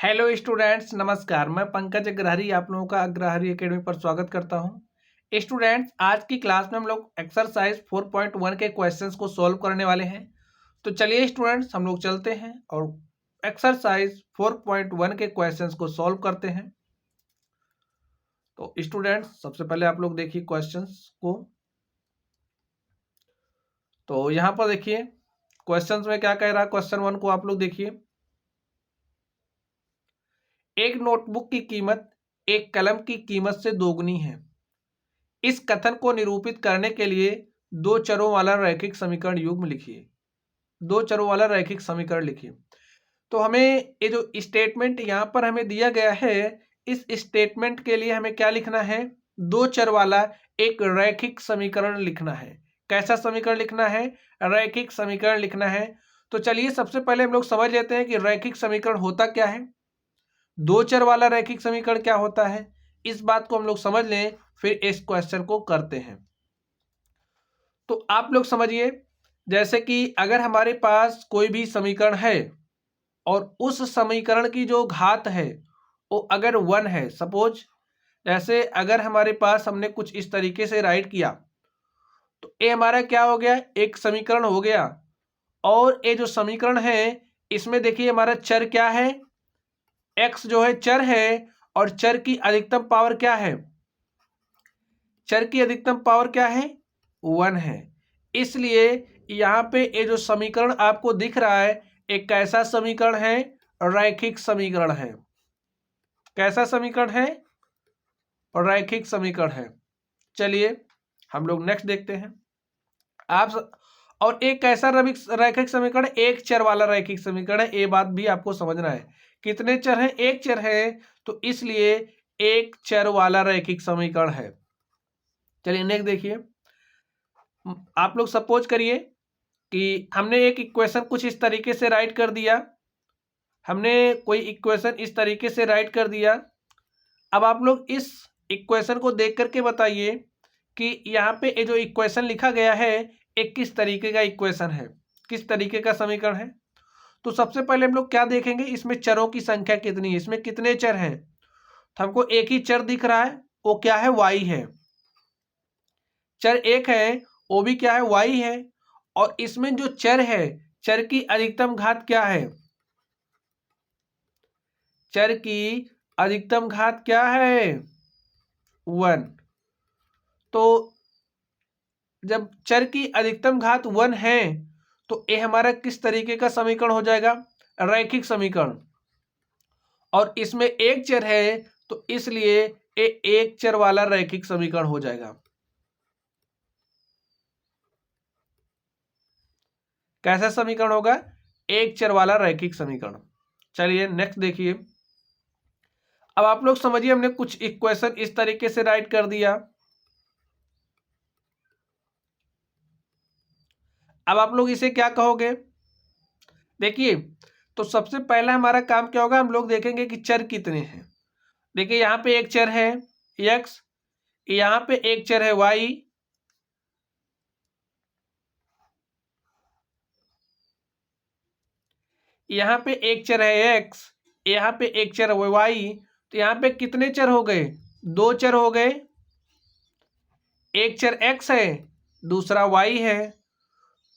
Hello students, नमस्कार। मैं पंकज अग्रहरी आप लोगों का अग्रहरी एकेडमी पर स्वागत करता हूं। स्टूडेंट्स, आज की क्लास में हम लोग एक्सरसाइज 4.1 के क्वेश्चंस को सॉल्व करने वाले हैं। तो चलिए स्टूडेंट्स, हम लोग चलते हैं और एक्सरसाइज 4.1 के क्वेश्चंस को सॉल्व करते हैं। तो स्टूडेंट्स, सबसे पहले आप लोग देखिए क्वेश्चंस को। तो यहाँ पर देखिए क्वेश्चंस में क्या कह रहा है। क्वेश्चन 1 को आप लोग देखिए। एक नोटबुक की कीमत एक कलम की कीमत से दोगुनी है। इस कथन को निरूपित करने के लिए दो चरों वाला रैखिक समीकरण युग्म लिखिए। दो चरों वाला रैखिक समीकरण लिखिए। तो हमें ये जो स्टेटमेंट यहाँ पर हमें दिया गया है, इस स्टेटमेंट के लिए हमें क्या लिखना है? दो चर वाला एक रैखिक समीकरण लिखना है। कैसा समीकरण लिखना है? रैखिक समीकरण लिखना है। तो चलिए सबसे पहले हम लोग समझ लेते हैं कि रैखिक समीकरण होता क्या है। दो चर वाला रैखिक समीकरण क्या होता है, इस बात को हम लोग समझ लें, फिर इस क्वेश्चन को करते हैं। तो आप लोग समझिए, जैसे कि अगर हमारे पास कोई भी समीकरण है और उस समीकरण की जो घात है वो अगर 1 है, सपोज जैसे अगर हमारे पास हमने कुछ इस तरीके से राइट किया, तो ये हमारा क्या हो गया? एक समीकरण हो गया। और ये जो समीकरण है इसमें देखिए हमारा चर क्या है? x जो है चर है, और चर की अधिकतम पावर क्या है? चर की अधिकतम पावर क्या है? 1 है। इसलिए यहाँ पे ये जो समीकरण आपको दिख रहा है, एक कैसा समीकरण है? रैखिक समीकरण है। कैसा समीकरण है? रैखिक समीकरण है। चलिए हम लोग नेक्स्ट देखते हैं। और एक कैसा रैखिक समीकरण? एक चर वाला रैखिक समीकरण है। ये बात भी आपको समझना है। कितने चर हैं? एक चर है, तो इसलिए एक चर वाला रैखिक समीकरण है। चलिए नेक्स्ट देखिए। आप लोग सपोज करिए कि हमने एक इक्वेशन कुछ इस तरीके से राइट कर दिया। हमने कोई इक्वेशन इस तरीके से राइट कर दिया। अब आप लोग इस इक्वेशन को देख करके बताइए कि यहाँ पे ये जो इक्वेशन लिखा गया है एक किस तरीके का इक्वेशन है, किस तरीके का समीकरण है। तो सबसे पहले हम लोग क्या देखेंगे, इसमें चरों की संख्या कितनी है, इसमें कितने चर हैं। तो हमको एक ही चर दिख रहा है, वो क्या है? y है। चर एक है, वो भी क्या है? y है। और इसमें जो चर है, चर की अधिकतम घात क्या है? चर की अधिकतम घात क्या है? 1। तो जब चर की अधिकतम घात 1 है तो ये हमारा किस तरीके का समीकरण हो जाएगा? रैखिक समीकरण। और इसमें एक चर है, तो इसलिए ये एक चर वाला रैखिक समीकरण हो जाएगा। कैसा समीकरण होगा? एक चर वाला रैखिक समीकरण। चलिए नेक्स्ट देखिए। अब आप लोग समझिए, हमने कुछ इक्वेशन इस तरीके से राइट कर दिया। अब आप लोग इसे क्या कहोगे? देखिए, तो सबसे पहला हमारा काम क्या होगा, हम लोग देखेंगे कि चर कितने हैं। देखिए यहाँ पे एक चर है x, यहाँ पे एक चर है y, यहाँ पे एक चर है x, यहाँ पे एक चर है y। तो यहाँ पे कितने चर हो गए? दो चर हो गए। एक चर x है, दूसरा y है।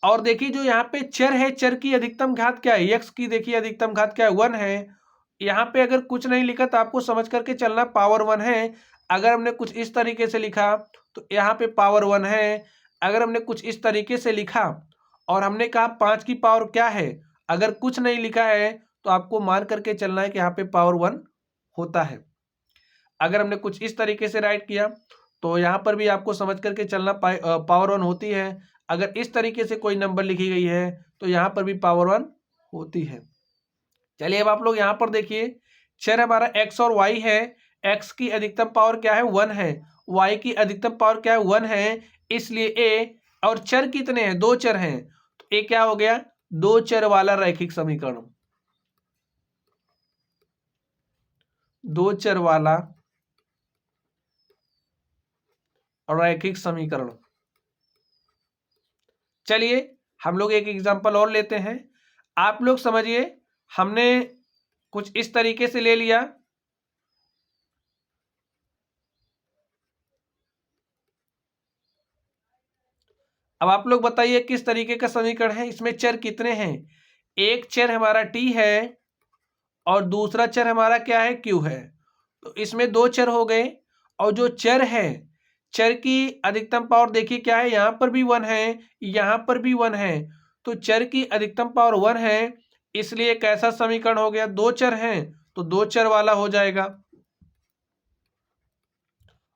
और देखिए जो यहाँ पे चर है, चर की अधिकतम घात क्या है? x की देखिए अधिकतम घात क्या है? 1 है। यहाँ पे अगर कुछ नहीं लिखा तो आपको समझ करके चलना, पावर 1 है। अगर हमने कुछ इस तरीके से लिखा तो यहाँ पे पावर 1 है। अगर हमने कुछ इस तरीके से लिखा और हमने कहा 5 की पावर क्या है, अगर कुछ नहीं लिखा है तो आपको मान करके चलना है कि यहाँ पे पावर 1 होता है। अगर हमने कुछ इस तरीके से राइट किया तो यहाँ पर भी आपको समझ करके चलना, पावर 1 होती है। अगर इस तरीके से कोई नंबर लिखी गई है तो यहाँ पर भी पावर 1 होती है। चलिए अब आप लोग यहाँ पर देखिए, चर हमारा x और y है। x की अधिकतम पावर क्या है? 1 है। y की अधिकतम पावर क्या है? 1 है। इसलिए a, और चर कितने हैं? दो चर हैं, तो a क्या हो गया? दो चर वाला रैखिक समीकरण। दो चर वाला रैखिक समीकरण। चलिए हम लोग एक एग्जांपल और लेते हैं। आप लोग समझिए, हमने कुछ इस तरीके से ले लिया। अब आप लोग बताइए किस तरीके का समीकरण है, इसमें चर कितने हैं? एक चर हमारा टी है और दूसरा चर हमारा क्या है, क्यू है। तो इसमें दो चर हो गए, और जो चर है, चर की अधिकतम पावर देखिए क्या है, यहां पर भी 1 है, यहां पर भी 1 है, तो चर की अधिकतम पावर 1 है, इसलिए कैसा समीकरण हो गया, दो चर हैं तो दो चर वाला हो जाएगा।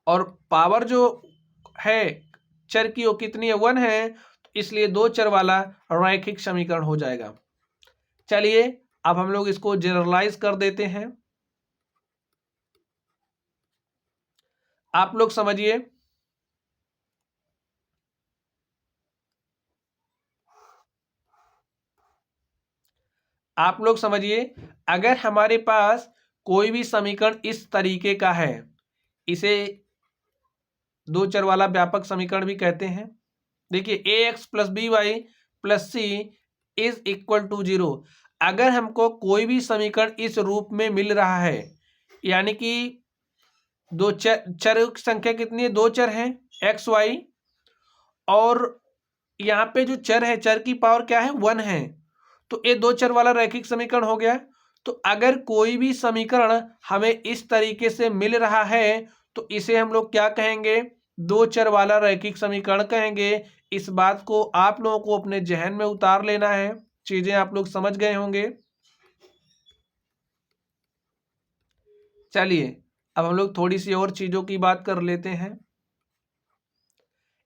और पावर जो है चर की वो कितनी है, 1 है, तो इसलिए दो चर वाला रैखिक समीकरण हो जाएगा। चलिए अब हम लोग इसको जनरलाइज कर देते हैं। आप लोग समझिए, आप लोग समझिए, अगर हमारे पास कोई भी समीकरण इस तरीके का है, इसे दो चर वाला व्यापक समीकरण भी कहते हैं। देखिए ax plus B Y plus C is equal to 0। अगर हमको कोई भी समीकरण इस रूप में मिल रहा है, यानी कि दो चर की संख्या कितनी है, दो चर हैं एक्स वाई, और यहाँ पे जो चर है चर की पावर क्या है, 1 है, तो ये दो चर वाला रैखिक समीकरण हो गया। तो अगर कोई भी समीकरण हमें इस तरीके से मिल रहा है तो इसे हम लोग क्या कहेंगे, दो चर वाला रैखिक समीकरण कहेंगे। इस बात को आप लोगों को अपने जहन में उतार लेना है, चीजें आप लोग समझ गए होंगे। चलिए अब हम लोग थोड़ी सी और चीजों की बात कर लेते हैं।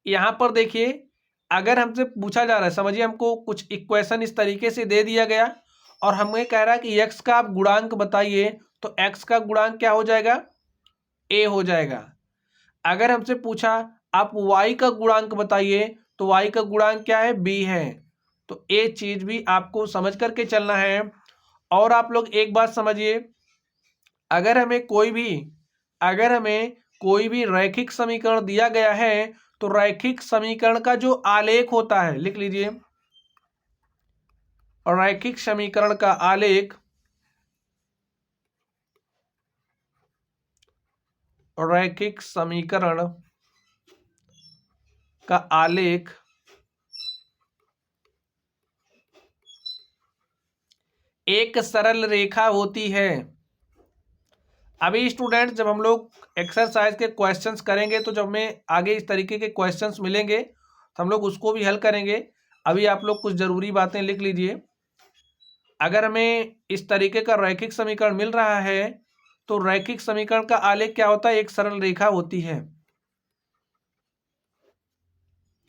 यहां पर देखिए, अगर हमसे पूछा जा रहा है, समझिए हमको कुछ इक्वेशन इस तरीके से दे दिया गया और हमें कह रहा है कि x का आप गुणांक बताइए, तो x का गुणांक क्या हो जाएगा, a हो जाएगा। अगर हमसे पूछा आप y का गुणांक बताइए, तो y का गुणांक क्या है, b है। तो ये चीज भी आपको समझ करके चलना है। और आप लोग एक बात समझिए, अगर हमें कोई भी रैखिक समीकरण दिया गया है, तो रैखिक समीकरण का जो आलेख होता है, लिख लीजिए, रैखिक समीकरण का आलेख, रैखिक समीकरण का आलेख एक सरल रेखा होती है। अभी स्टूडेंट जब हम लोग एक्सरसाइज के क्वेश्चंस करेंगे, तो जब हमें आगे इस तरीके के क्वेश्चंस मिलेंगे तो हम लोग उसको भी हल करेंगे। अभी आप लोग कुछ जरूरी बातें लिख लीजिए। अगर हमें इस तरीके का रैखिक समीकरण मिल रहा है, तो रैखिक समीकरण का आलेख क्या होता है, एक सरल रेखा होती है।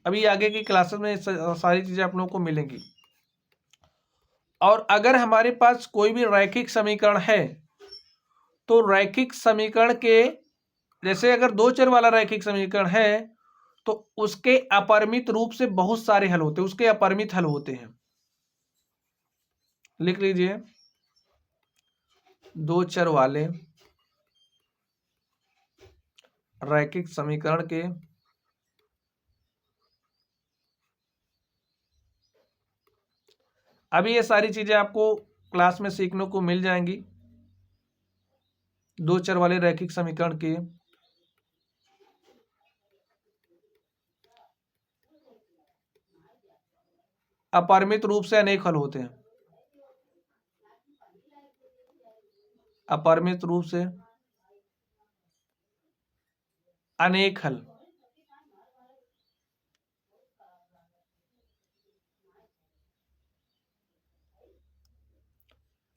अभी आगे की क्लासेस में सारी चीजें आप लोगों को मिलेंगी। और अगर हमारे पास कोई भी रैखिक समीकरण है, तो रैखिक समीकरण के, जैसे अगर दो चर वाला रैखिक समीकरण है, तो उसके अपरिमित रूप से बहुत सारे हल होते हैं, उसके अपरिमित हल होते हैं। लिख लीजिए, दो चर वाले रैखिक समीकरण के अभी ये सारी चीजें आपको क्लास में सीखने को मिल जाएंगी। दो चर वाले रैखिक समीकरण के अपरिमित रूप से अनेक हल होते हैं, अपरिमित रूप से अनेक हल।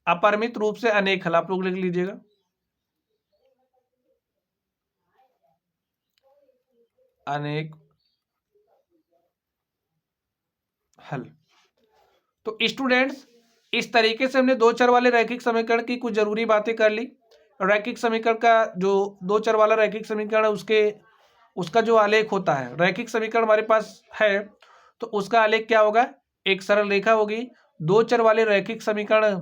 अपरिमित रूप से अनेक हल आप लोग लिख लीजिएगा, अनेक हल। तो स्टूडेंट्स इस तरीके से हमने दो चर वाले रैखिक समीकरण की कुछ जरूरी बातें कर ली। रैखिक समीकरण का जो दो चर वाला रैखिक समीकरण है, उसका जो आलेख होता है, रैखिक समीकरण हमारे पास है तो उसका आलेख क्या होगा, एक सरल रेखा होगी। दो चर वाले रैखिक समीकरण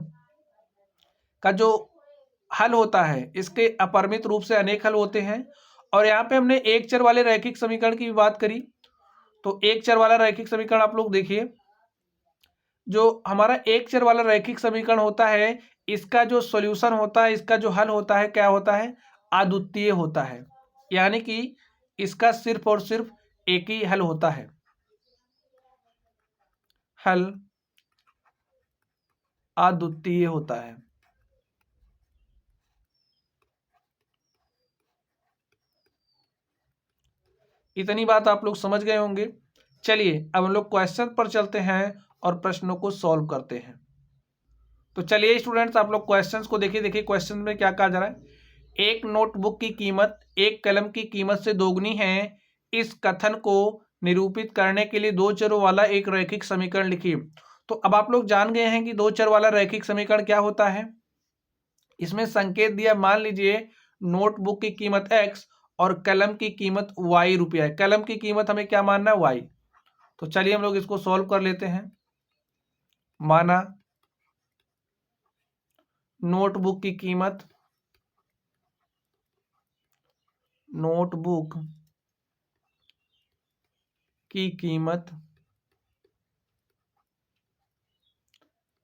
का जो हल होता है, इसके अपरिमित रूप से अनेक हल होते हैं। और यहाँ पे हमने एक चर वाले रैखिक समीकरण की भी बात करी। तो एक चर वाला रैखिक समीकरण आप लोग देखिए, जो हमारा एक चर वाला रैखिक समीकरण होता है, इसका जो सॉल्यूशन होता है, इसका जो हल होता है, क्या होता है? अद्वितीय होता है। यानी कि इसका सिर्फ और सिर्फ एक ही हल होता है, हल अद्वितीय होता है। इतनी बात आप लोग समझ गए होंगे। चलिए अब हम लोग क्वेश्चन पर चलते हैं और प्रश्नों को सॉल्व करते हैं। तो चलिए स्टूडेंट्स, आप लोग क्वेश्चंस को देखिए। देखिए क्वेश्चन में क्या कहा जा रहा है। एक नोटबुक की कीमत एक कलम की कीमत से दोगुनी है। इस कथन को निरूपित करने के लिए दो चरों वाला एक रैखिक समीकरण लिखिए। तो अब आप लोग जान गए हैं कि दो चर वाला रैखिक समीकरण क्या होता है। इसमें संकेत दिया, मान लीजिए नोटबुक की कीमत x और कलम की कीमत y रुपया है। कलम की कीमत हमें क्या मानना है? y। तो चलिए हम लोग इसको सॉल्व कर लेते हैं। माना नोटबुक की कीमत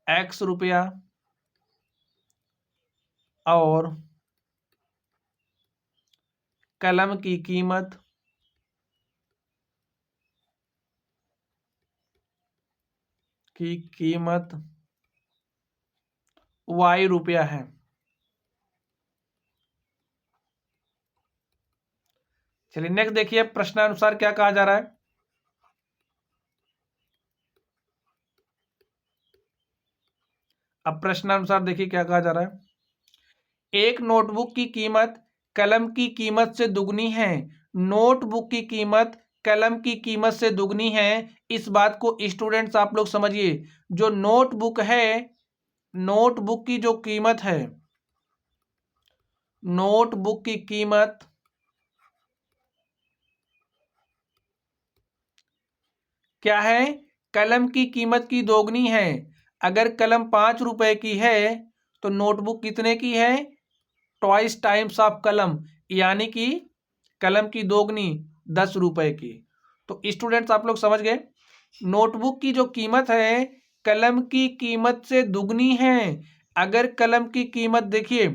x रुपया और कलम की कीमत y रुपया है। चलिए नेक्स्ट देखिए, प्रश्नानुसार क्या कहा जा रहा है। अब प्रश्नानुसार देखिए क्या कहा जा रहा है। एक नोटबुक की कीमत कलम की कीमत से दुगनी है। नोटबुक की कीमत कलम की कीमत से दुगनी है। इस बात को स्टूडेंट्स आप लोग समझिए। जो नोटबुक है, नोटबुक की जो कीमत है, नोटबुक की कीमत क्या है? कलम की कीमत की दोगुनी है। अगर कलम 5 रुपए की है तो नोटबुक कितने की है? ट्वाइस टाइम्स ऑफ कलम, यानी कि कलम की दोगुनी 10 रुपए की। तो स्टूडेंट्स आप लोग समझ गए, नोटबुक की जो कीमत है कलम की कीमत से दुगनी है। अगर कलम की कीमत देखिए,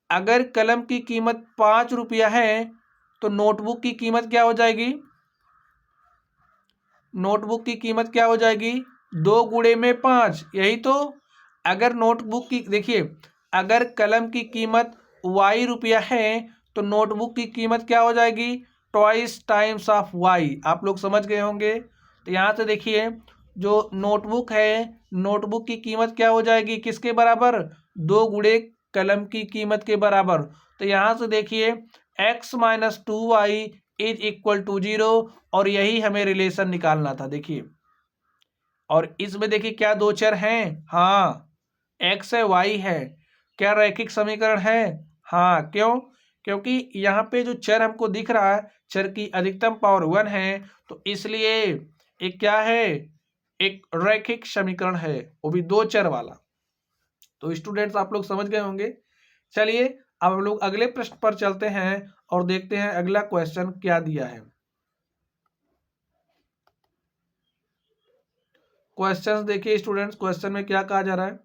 अगर कलम की कीमत 5 रुपया है तो नोटबुक की कीमत क्या हो जाएगी? नोटबुक की कीमत क्या हो जाएगी? 2 गुणे में 5, यही तो। अगर नोटबुक की देखिए, अगर कलम की कीमत y रुपया है तो नोटबुक की कीमत क्या हो जाएगी? Twice times of y। आप लोग समझ गए होंगे। तो यहाँ से देखिए, जो नोटबुक है, नोटबुक की कीमत क्या हो जाएगी? किसके बराबर? 2 गुणे कलम की कीमत के बराबर। तो यहाँ से देखिए x minus 2y is equal to 0, और यही हमें रिलेशन निकालना था। देखिए, और इसमें देखिए क्या दो चर हैं? हाँ, x है, y है। क्या रैखिक समीकरण है? हाँ। क्यों? क्योंकि यहाँ पे जो चर हमको दिख रहा है, चर की अधिकतम पावर 1 है, तो इसलिए एक क्या है? एक रैखिक समीकरण है, वो भी दो चर वाला। तो स्टूडेंट्स आप लोग समझ गए होंगे। चलिए अब हम लोग अगले प्रश्न पर चलते हैं और देखते हैं अगला क्वेश्चन क्या दिया है। क्वेश्चंस देखिए स्टूडेंट्स, क्वेश्चन में क्या कहा जा रहा है।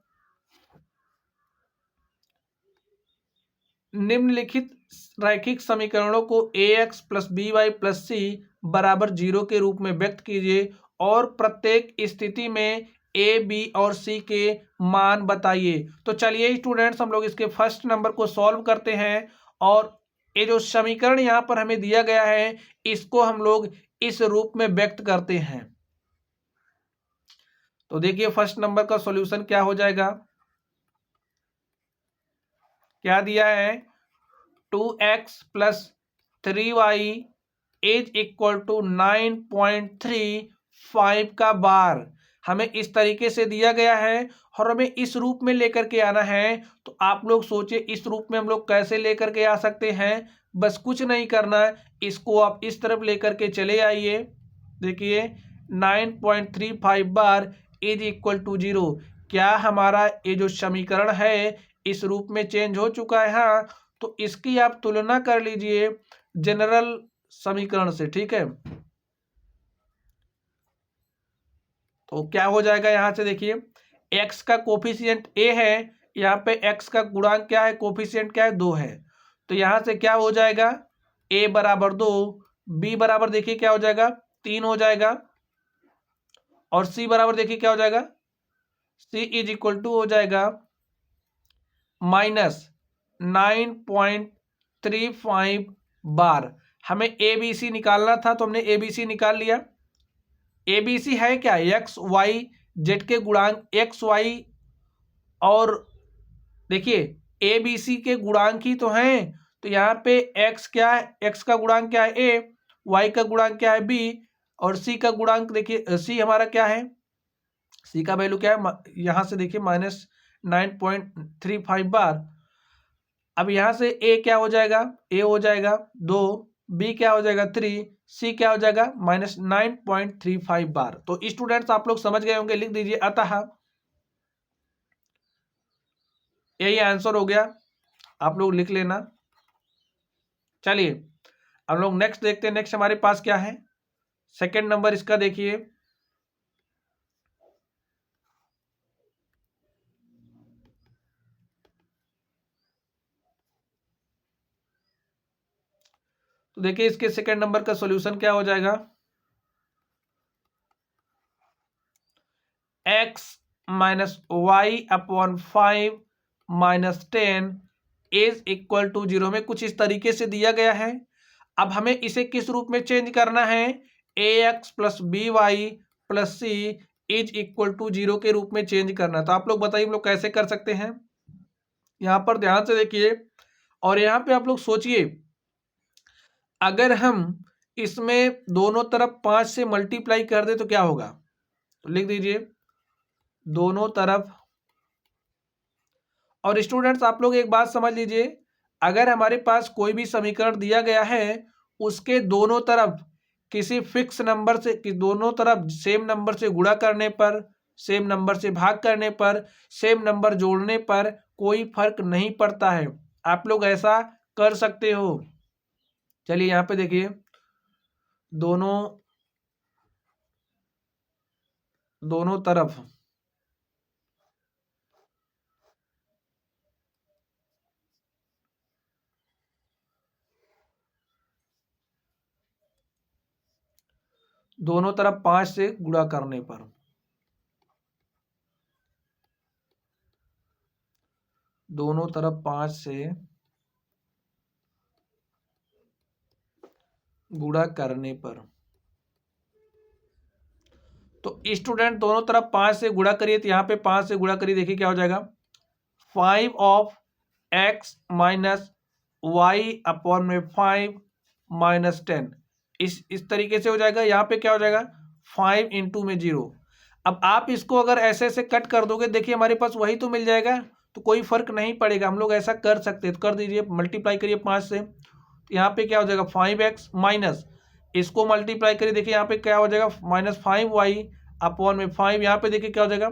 निम्नलिखित रैखिक समीकरणों को ax plus B Y plus C बराबर 0 के रूप में व्यक्त कीजिए और प्रत्येक स्थिति में a b और c के मान बताइए। तो चलिए स्टूडेंट्स, हम लोग इसके फर्स्ट नंबर को सॉल्व करते हैं, और ये जो समीकरण यहाँ पर हमें दिया गया है इसको हम लोग इस रूप में व्यक्त करते हैं। तो देखिए फर्स्ट नंबर का सॉल्यूशन क्या हो जाएगा। क्या दिया है? 2x plus 3y is equal to 9.35 का बार हमें इस तरीके से दिया गया है, और हमें इस रूप में लेकर के आना है। तो आप लोग सोचिए इस रूप में हम लोग कैसे लेकर के आ सकते हैं। बस कुछ नहीं करना है, इसको आप इस तरफ लेकर के चले आइए। देखिए 9.35 बार इज इक्वल टू 0। क्या हमारा ये जो समीकरण है इस रूप में चेंज हो चुका है? हाँ। तो इसकी आप तुलना कर लीजिए जनरल समीकरण से, ठीक है। तो क्या हो जाएगा, यहां से देखिए x का कोफिशिएंट a है, यहाँ पे x का गुणांक क्या है, कोफिशिएंट क्या है, 2 है। तो यहाँ से क्या हो जाएगा, a बराबर 2, b बराबर देखिए क्या हो जाएगा 3 हो जाएगा, और c बराबर देखिए क्या हो जाएगा, c इज इक्वल टू हो जाएगा -9.35 बार। हमें ए बी सी निकालना था तो हमने ए बी सी निकाल लिया। ए बी सी है क्या, एक्स वाई जेड के गुणांक, एक्स वाई और देखिए ए बी सी के गुणांक ही तो हैं। तो यहाँ पे एक्स क्या है, एक्स का गुणांक क्या है ए, वाई का गुणांक क्या है बी, और सी का गुणांक देखिए सी हमारा क्या है, सी का वैल्यू क्या है, यहाँ से देखिए -9.35 बार। अब यहाँ से ए क्या हो जाएगा, ए हो जाएगा 2, बी क्या हो जाएगा 3, सी क्या हो जाएगा -9.35 बार। तो स्टूडेंट्स आप लोग समझ गए होंगे, लिख दीजिए अतः, यही आंसर हो गया, आप लोग लिख लेना। चलिए हम लोग नेक्स्ट देखते हैं, नेक्स्ट हमारे पास क्या है, सेकंड नंबर इसका देखिए। तो देखिए इसके सेकंड नंबर का सॉल्यूशन क्या हो जाएगा, x minus y upon 5 minus 10 is equal to 0 में कुछ इस तरीके से दिया गया है। अब हमें इसे किस रूप में चेंज करना है, A X plus B Y plus C is equal to 0 के रूप में चेंज करना है। तो आप लोग बताइए हम लोग कैसे कर सकते हैं, यहाँ पर ध्यान से देखिए और यहाँ पे आप लोग सोचिए, अगर हम इसमें दोनों तरफ 5 से मल्टीप्लाई कर दे तो क्या होगा। तो लिख दीजिए दोनों तरफ, और स्टूडेंट्स आप लोग एक बात समझ लीजिए, अगर हमारे पास कोई भी समीकरण दिया गया है उसके दोनों तरफ किसी फिक्स नंबर से, कि दोनों तरफ सेम नंबर से गुणा करने पर, सेम नंबर से भाग करने पर, सेम नंबर जोड़ने पर कोई फर्क नहीं पड़ता है। आप लोग ऐसा कर सकते हो। चलिए यहाँ पे देखिए दोनों दोनों तरफ दोनों तरफ 5 से गुणा करने पर, दोनों तरफ 5 से गुणा करने पर, तो स्टूडेंट दोनों तरफ 5 से गुणा करिए, तो यहाँ पे 5 से गुणा करिए, देखिए क्या हो जाएगा 5 of x minus y upon में 5 माइनस 10, इस तरीके से हो जाएगा। यहाँ पे क्या हो जाएगा 5 इंटू में 0। अब आप इसको अगर ऐसे ऐसे कट कर दोगे, देखिए हमारे पास वही तो मिल जाएगा, तो कोई फर्क नहीं पड़ेगा। हम लोग ऐसा कर सकते हैं, तो कर दीजिए, मल्टीप्लाई करिए 5 से, तो यहाँ पे क्या हो जाएगा 5x माइनस, इसको मल्टीप्लाई करिए, देखिए यहाँ पे क्या हो जाएगा -5y अपॉन में 5, यहाँ पे देखिए क्या हो जाएगा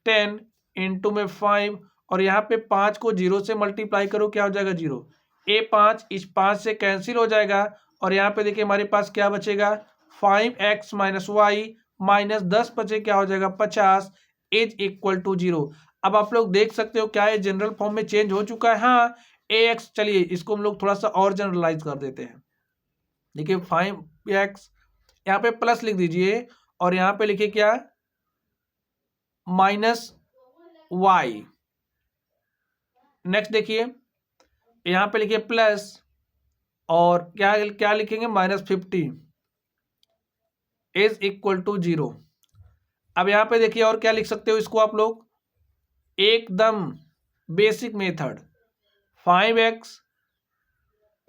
10 इंटू में 5, और यहाँ पे 5 को 0 से मल्टीप्लाई करो, क्या हो जाएगा 0। ए 5 इस 5 से कैंसिल हो जाएगा, और यहाँ पे देखिए हमारे पास क्या बचेगा 5x माइनस वाई माइनस 10 बचे, क्या हो जाएगा 50 इज इक्वल टू 0। अब आप लोग देख सकते हो क्या ये जनरल फॉर्म में चेंज हो चुका है। हाँ ए एक्स, चलिए इसको हम लोग थोड़ा सा और जनरलाइज कर देते हैं। देखिए 5x, यहाँ पे प्लस लिख दीजिए, और यहाँ पे लिखिए क्या माइनस वाई। नेक्स्ट देखिए यहाँ पे लिखिए प्लस, और क्या क्या लिखेंगे -50 इज इक्वल टू 0। अब यहाँ पे देखिए और क्या लिख सकते हो इसको आप लोग, एकदम बेसिक मेथड 5x,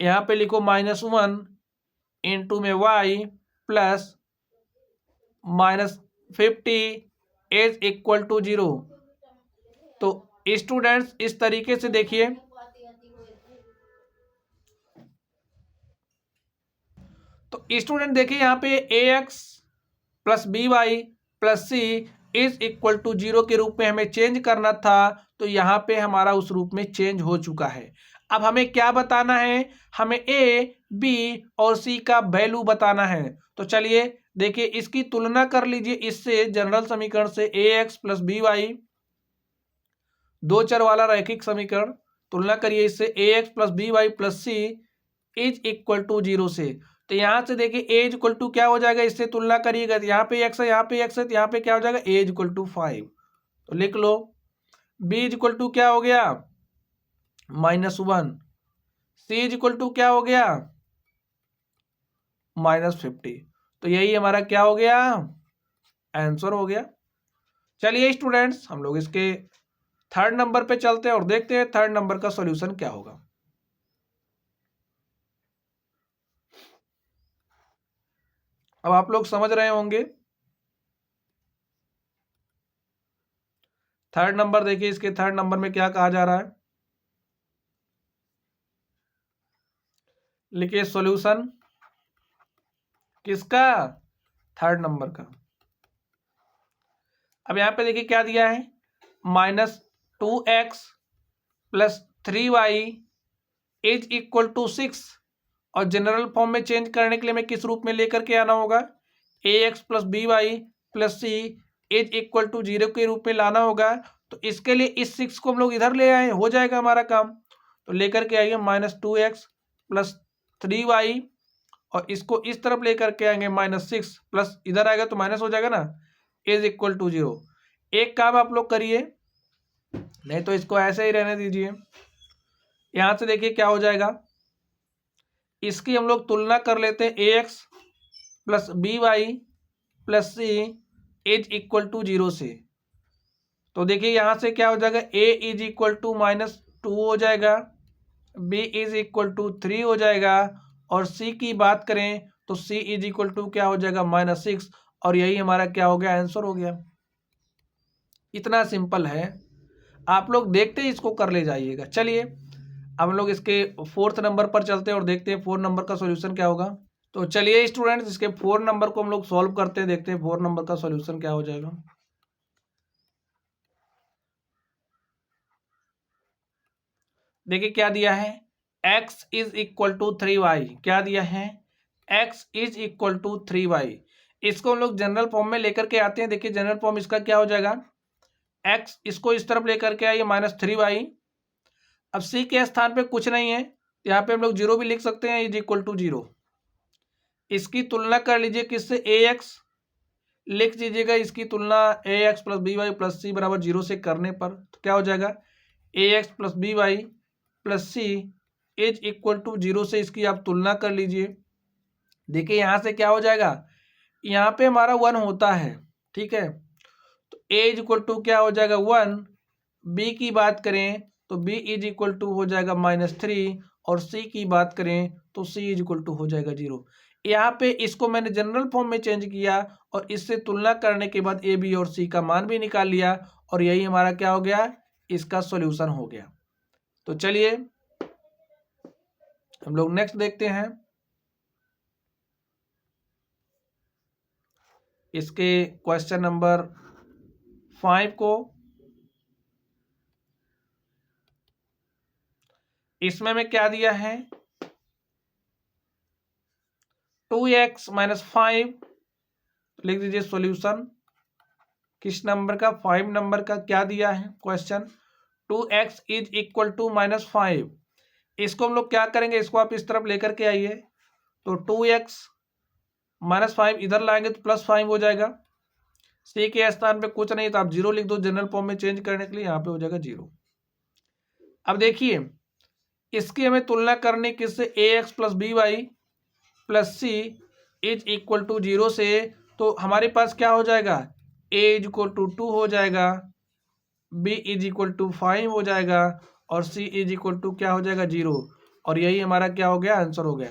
यहाँ पे लिखो -1 इंटू में y plus -50 is equal to 0। तो स्टूडेंट्स इस तरीके से देखिए, तो स्टूडेंट देखिए यहाँ पे ax plus B Y plus C is equal to 0 के रूप में हमें चेंज करना था, तो यहाँ पे हमारा उस रूप में चेंज हो चुका है। अब हमें क्या बताना है, हमें ए बी और सी का वैल्यू बताना है। तो चलिए देखिए इसकी तुलना कर लीजिए इससे, जनरल समीकरण से ax प्लस बी वाई दो चर वाला रैखिक समीकरण, तुलना करिए इससे A X plus B Y plus C is equal to 0 से। तो यहाँ से देखिए ए इज इक्वल टू क्या हो जाएगा, इससे तुलना करिएगा, यहाँ पे एक्स है, यहाँ पे एक्स है, तो यहाँ पे क्या हो जाएगा, ए इज इक्वल टू 5। तो लिख लो बी इज इक्वल टू क्या हो गया, -1। सी इज इक्वल टू क्या हो गया, -50। तो यही हमारा क्या हो गया, आंसर हो गया। चलिए स्टूडेंट्स, हम लोग इसके थर्ड नंबर पे चलते हैं और देखते हैं थर्ड नंबर का सॉल्यूशन क्या होगा। अब आप लोग समझ रहे होंगे। थर्ड नंबर देखिए, इसके थर्ड नंबर में क्या कहा जा रहा है, लिखिए सॉल्यूशन किसका, थर्ड नंबर का। अब यहां पे देखिए क्या दिया है, -2x plus 3y is equal to 6। और जनरल फॉर्म में चेंज करने के लिए हमें किस रूप में लेकर के आना होगा, ax plus B Y plus C is equal to 0 के रूप में लाना होगा। तो इसके लिए इस 6 को हम लोग इधर ले आए, हो जाएगा हमारा काम। तो लेकर के आइए -2x प्लस 3y, और इसको इस तरफ लेकर के आएंगे -6 प्लस इधर आएगा तो माइनस हो जाएगा ना, इज इक्वल टू 0। एक काम आप लोग करिए, नहीं तो इसको ऐसे ही रहने दीजिए। यहां से देखिए क्या हो जाएगा, इसकी हम लोग तुलना कर लेते हैं, A X plus B Y plus C is equal to 0 से। तो देखिए यहां से क्या हो जाएगा, ए इज इक्वल टू -2 हो जाएगा, बी इज इक्वल टू 3 हो जाएगा, और सी की बात करें तो सी इज इक्वल टू क्या हो जाएगा, -6। और यही हमारा क्या हो गया, आंसर हो गया। इतना सिंपल है, आप लोग देखते ही इसको कर ले जाइएगा। चलिए अब हम लोग इसके फोर्थ नंबर पर चलते हैं और देखते हैं फोर्थ नंबर का सॉल्यूशन क्या होगा। तो चलिए स्टूडेंट्स, इसके फोर्थ नंबर को हम लोग सॉल्व करते हैं, देखते हैं फोर्थ नंबर का सॉल्यूशन क्या हो जाएगा। देखिए क्या दिया है, x is equal to 3y, क्या दिया है, x is equal to 3y। इसको हम लोग जनरल फॉर्म में लेकर के आते हैं। देखिए जनरल फॉर्म इसका क्या हो जाएगा, x इसको इस तरफ लेकर के आइए -3y। अब c के स्थान पे कुछ नहीं है, यहाँ पे हम लोग 0 भी लिख सकते हैं, इज इक्वल टू 0। इसकी तुलना कर लीजिए किससे, ax लिख दीजिएगा, इसकी तुलना ax plus B Y plus C बराबर 0 से करने पर तो क्या हो जाएगा, ax plus B Y plus C is equal to 0 से इसकी आप तुलना कर लीजिए। देखिए यहां से क्या हो जाएगा, यहाँ पे हमारा 1 होता है, ठीक है, तो a इज इक्वल टू क्या हो जाएगा 1। b की बात करें तो b इज इक्वल टू हो जाएगा -3, और c की बात करें तो c इज इक्वल टू हो जाएगा 0। यहाँ पे इसको मैंने जनरल फॉर्म में चेंज किया और इससे तुलना करने के बाद a b और c का मान भी निकाल लिया, और यही हमारा क्या हो गया, इसका सॉल्यूशन हो गया। तो चलिए हम लोग नेक्स्ट देखते हैं, इसके क्वेश्चन नंबर 5 को। इसमें हमें क्या दिया है, 2x - 5, लिख दीजिए सॉल्यूशन किस नंबर का, 5 नंबर का। क्या दिया है question, 2x is equal to -5। इसको हम लोग क्या करेंगे, इसको आप इस तरफ लेकर के आइए, तो 2x -5 इधर लाएंगे तो +5 हो जाएगा। c के स्थान पे कुछ नहीं तो आप 0 लिख दो, जनरल फॉर्म में चेंज करने के लिए यहाँ पे हो जाएगा 0। अब देखिए इसकी हमें तुलना करनी किससे, ax plus B Y plus C is equal to 0 से। तो हमारे पास क्या हो जाएगा, a इज इक्वल टू 2 हो जाएगा, b इज इक्वल टू 5 हो जाएगा, और c इज इक्वल टू क्या हो जाएगा 0। और यही हमारा क्या हो गया, आंसर हो गया।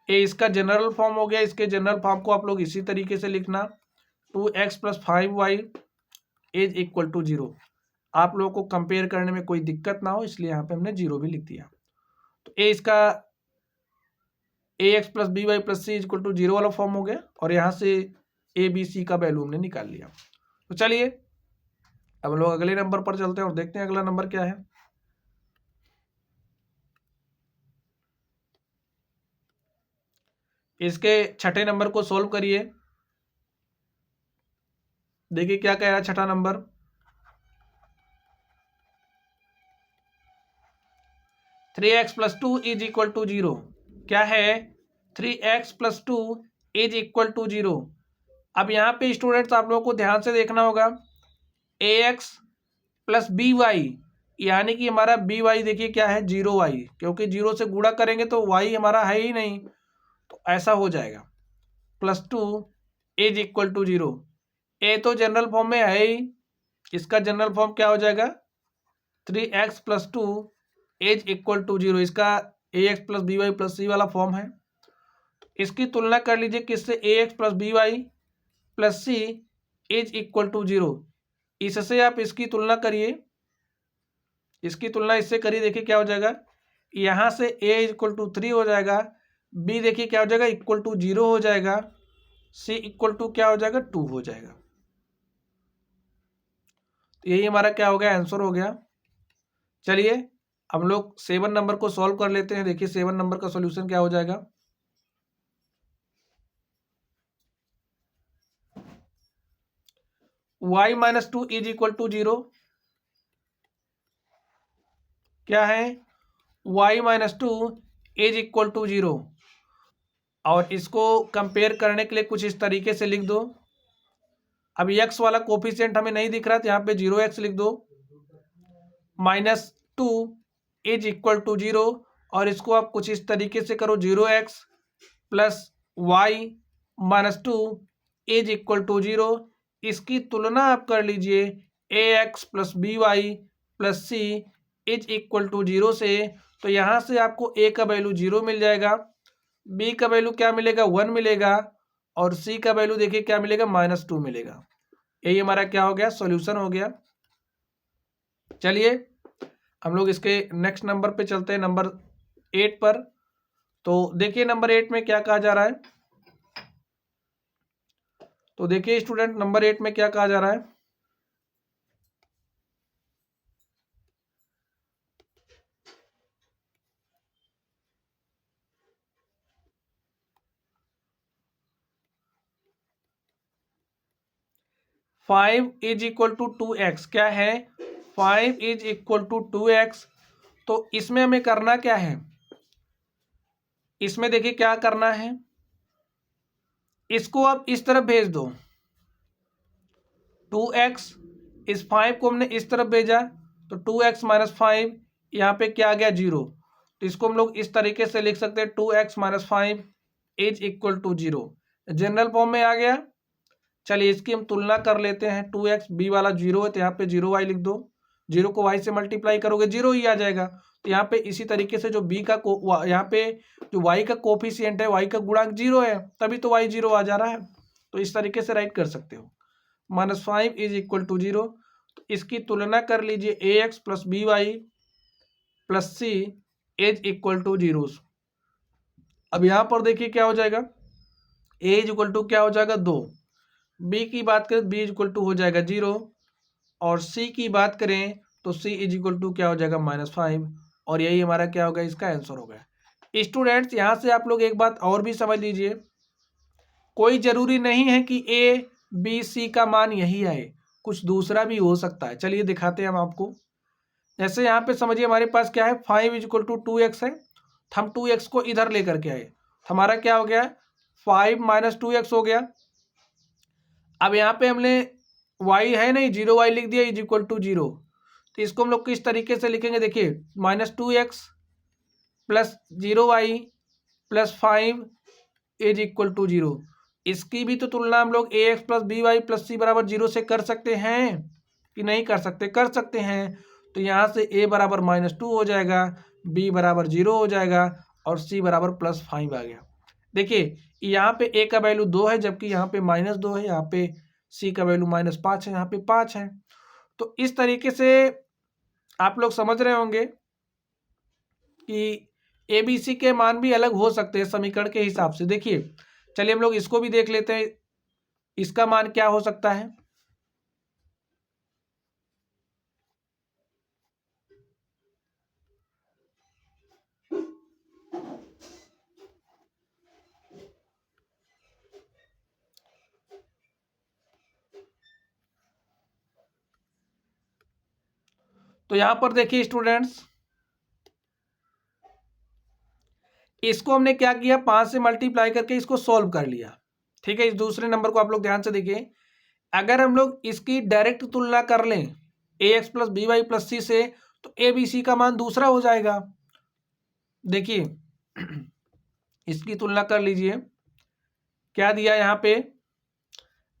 ये इसका जनरल फॉर्म हो गया। इसके जनरल फॉर्म को आप लोग इसी तरीके से लिखना, 2x + 5y is equal to 0। आप लोगों को कंपेयर करने में कोई दिक्कत ना हो, इसलिए यहाँ पे हमने 0 भी लिख दिया। तो ये इसका ax + by + c equal to 0 वाला फॉर्म हो गया, और यहाँ से a b c का वैल्यू हमने निकाल लिया। तो चलिए अब लोग अगले नंबर पर चलते हैं और देखते हैं अगला नंबर क्या है। इसके छठे नंबर को सोल्व करिए। देखिए क्या कह रहा है छठा number, 3x+2 is equal to 0। क्या है? 3x+2 is equal to 0। अब यहाँ पे स्टूडेंट्स आप लोगों को ध्यान से देखना होगा, ax प्लस बी वाई, यानी कि हमारा बी वाई देखिए क्या है, 0y, क्योंकि 0 से गुणा करेंगे तो y हमारा है ही नहीं, तो ऐसा हो जाएगा +2 इज इक्वल टू 0। ए तो जनरल फॉर्म में है ही, इसका जनरल फॉर्म क्या हो जाएगा, 3x+2 इज इक्वल टू 0। इसका ax plus B Y plus C वाला फॉर्म है। इसकी तुलना कर लीजिए किससे, ax plus B Y plus C is equal to 0। इससे आप इसकी तुलना करिए, इसकी तुलना इससे करिए, देखिए क्या हो जाएगा, यहाँ से a इक्वल टू 3 हो जाएगा, b देखिए क्या हो जाएगा, इक्वल टू 0 हो जाएगा, c इक्वल टू क्या हो जाएगा, 2 हो जाएगा। तो यही हमारा क्या हो गया, आंसर हो गया। चलिए हम लोग 7 नंबर को सॉल्व कर लेते हैं। देखिए 7 नंबर का सॉल्यूशन क्या हो जाएगा, y-2 इज इक्वल टू 0। क्या है, y-2 इज इक्वल टू 0। और इसको कंपेयर करने के लिए कुछ इस तरीके से लिख दो। अब x वाला कोफिशिएंट हमें नहीं दिख रहा, तो यहाँ पे 0x लिख दो, -2 इज इक्वल टू 0। और इसको आप कुछ इस तरीके से करो, 0x plus y-2 is equal to 0। इसकी तुलना आप कर लीजिए ax plus B Y plus C is equal to 0 से। तो यहाँ से आपको a का वैल्यू 0 मिल जाएगा, b का वैल्यू क्या मिलेगा, 1 मिलेगा, और c का वैल्यू देखिए क्या मिलेगा, -2 मिलेगा। यही हमारा क्या हो गया, सॉल्यूशन हो गया। चलिए हम लोग इसके नेक्स्ट नंबर पे चलते हैं, नंबर 8 पर। तो देखिए नंबर 8 में क्या कहा जा रहा है, तो देखिए स्टूडेंट नंबर 8 में क्या कहा जा रहा है, 5 इज इक्वल टू 2x। क्या है, 5 इज इक्वल टू 2x। तो इसमें हमें करना क्या है, इसमें देखिए क्या करना है, इसको आप इस तरफ भेज दो, 2x, इस 5 को हमने इस तरफ भेजा, तो 2x माइनस 5, यहाँ पे क्या आ गया, 0। तो इसको हम लोग इस तरीके से लिख सकते हैं, 2x minus 5 is equal to 0। General form में आ गया। चलिए इसकी हम तुलना कर लेते हैं, 2x, बी वाला 0 है तो यहाँ पे 0y लिख दो, 0 को y से मल्टीप्लाई करोगे 0 ही आ जाएगा। तो यहाँ पे इसी तरीके से जो b का यहाँ पे जो y का कोफिशिएंट है, y का गुणांक 0 है, तभी तो y 0 आ जा रहा है। तो इस तरीके से राइट कर सकते हो, -5 इज इक्वल टू 0। तो इसकी तुलना कर लीजिए, ax plus B Y plus C is equal to 0। अब यहाँ पर देखिए क्या हो जाएगा, a इज इक्वल टू क्या हो जाएगा, 2, b की बात करें b इज इक्वल टू हो जाएगा 0, और c की बात करें तो c इज इक्वल टू क्या हो जाएगा, -5। और यही हमारा क्या होगा, इसका आंसर होगा। स्टूडेंट्स यहाँ से आप लोग एक बात और भी समझ लीजिए, कोई जरूरी नहीं है कि a b c का मान यही आए, कुछ दूसरा भी हो सकता है। चलिए दिखाते हैं हम आपको। जैसे यहाँ पे समझिए हमारे पास क्या है, 5 इज इक्वल टू 2x है, तो हम 2x को इधर लेकर के आए, तो हमारा क्या हो गया, 5 माइनस 2x हो गया। अब यहाँ पे हमने y है नहीं, 0y लिख दिया, इज इक्वल टू 0। तो इसको हम लोग किस तरीके से लिखेंगे, देखिए -2x plus 0y plus 5 is equal to 0। इसकी भी तो तुलना हम लोग ax plus B Y plus C बराबर 0 से कर सकते हैं कि नहीं कर सकते, कर सकते हैं। तो यहाँ से a बराबर -2 हो जाएगा, b बराबर 0 हो जाएगा, और c बराबर +5 आ गया। देखिए यहाँ पे a का वैल्यू 2 है, जबकि यहाँ पे -2 है, यहाँ पे c का वैल्यू -5 है, यहाँ पे 5 है। तो इस तरीके से आप लोग समझ रहे होंगे कि ए बी सी के मान भी अलग हो सकते हैं समीकरण के हिसाब से। देखिए चलिए हम लोग इसको भी देख लेते हैं, इसका मान क्या हो सकता है। तो यहां पर देखिए स्टूडेंट्स, इसको हमने क्या किया, 5 से मल्टीप्लाई करके इसको सॉल्व कर लिया। ठीक है, इस दूसरे नंबर को आप लोग ध्यान से देखिए। अगर हम लोग इसकी डायरेक्ट तुलना कर लें A X plus B Y plus C से, तो ए बी सी का मान दूसरा हो जाएगा। देखिए इसकी तुलना कर लीजिए, क्या दिया यहाँ पे,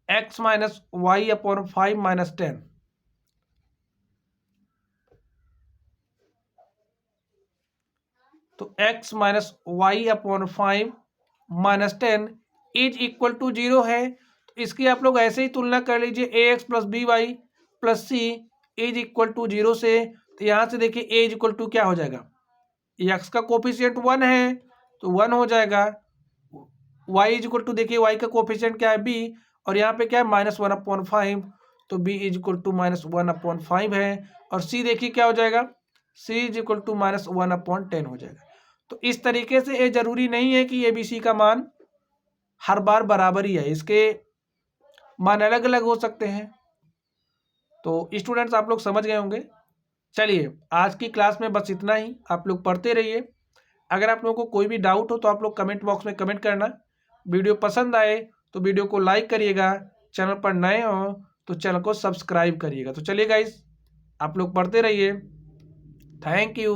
x minus y upon 5 minus 10। तो x minus y upon 5 minus 10 is equal to 0 है। तो इसकी आप लोग ऐसे ही तुलना कर लीजिए, A X plus B Y plus C is equal to 0 से। तो यहाँ से देखिए ए इज इक्वल टू क्या हो जाएगा, एक्स का कोफिशिएंट 1 है तो 1 हो जाएगा। वाई इज इक्वल टू, देखिए वाई का कोफिशिएंट क्या है, बी, और यहाँ पे क्या है माइनस 1 अपॉन 5, तो B is equal to minus 1 upon 5 है। और सी देखिए क्या हो जाएगा, C is equal to minus 1 upon 10 हो जाएगा। तो इस तरीके से ये जरूरी नहीं है कि ए बी सी का मान हर बार बराबर ही है, इसके मान अलग अलग हो सकते हैं। तो स्टूडेंट्स आप लोग समझ गए होंगे। चलिए आज की क्लास में बस इतना ही, आप लोग पढ़ते रहिए। अगर आप लोगों को कोई भी डाउट हो तो आप लोग कमेंट बॉक्स में कमेंट करना। वीडियो पसंद आए तो वीडियो को लाइक करिएगा, चैनल पर नए हो तो चैनल को सब्सक्राइब करिएगा। तो चलिए गाइस, आप लोग पढ़ते रहिए। Thank you.